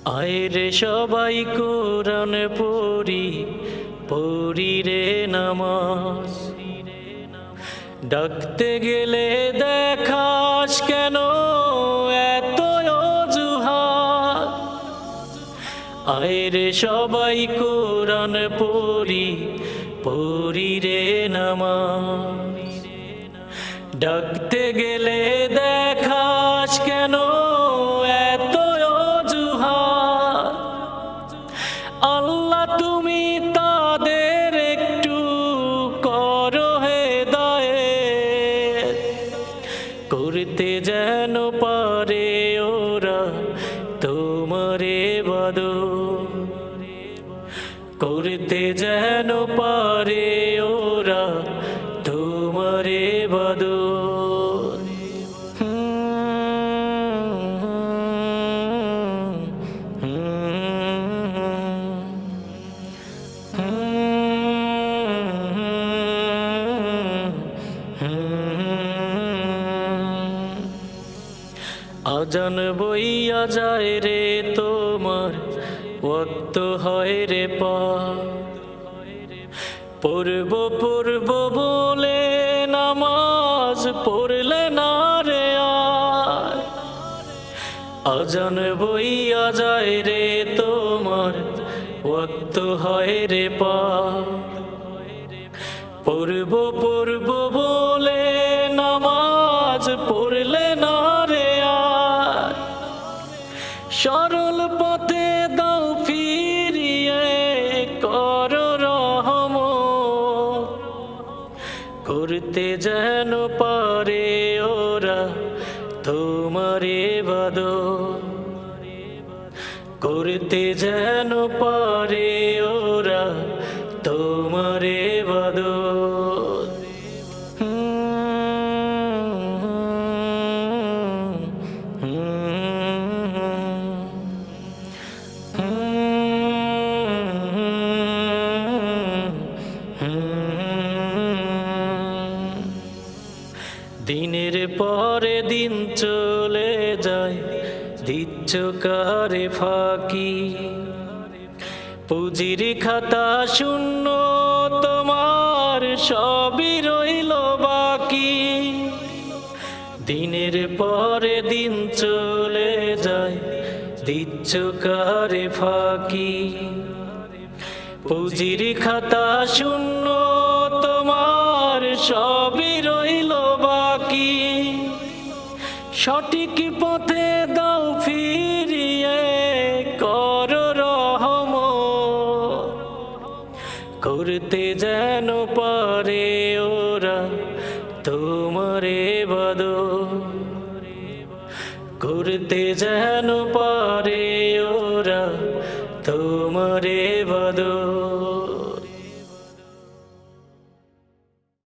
আয়রে সবাই কোরআন পড়ি, পড়ি রে নামাজ। ডাকতে গেলে দেখাস কেন এত অজুহাত। আয়রে সবাই কোরআন পড়ি, পড়ি রে নামাজ। ডাকতে গেলে দেখাস কেন এত অজুহাত। আল্লাহ তুমি তাদের একটু করো হেদায়েত, করতে যেন পারে ওরা তোমার ইবাদত, করতে যেন পারে ওরা তোমার ইবাদত। আজান বইয়া যায় রে তোমার, ওয়াক্ত হয় রে পার। পড়ব পড়ব বলে নামাজ পড়লে না রে আর। আজান বইয়া যায় রে তোমার, ওয়াক্ত হয় রে পার। পড়ব পড়ব বলে নামাজ পড়লে না রে আর। সরল পথে দাও ফিরিয়ে কর রহমত, করতে যেন পারে ওরা তোমার ইবাদত, করতে যেন পারে ওরা তোমার ইবাদত। দিনের পরে দিন চলে যায়, দিচ্ছ কারে ফাঁকি। পুঁজির খাতা শূন্য তোমার, সবই রইল বাকি। দিনের পরে দিন চলে যায়, দিচ্ছ কারে ফাঁকি। পুঁজির খাতা শূন্য তোমার, সবই রইল বাকি। সঠিক পথে দাও ফিরিয়ে কর রহমত, করতে যেন পারে ওরা তোমার ইবাদত, করতে যেন পারে ওরা তোমার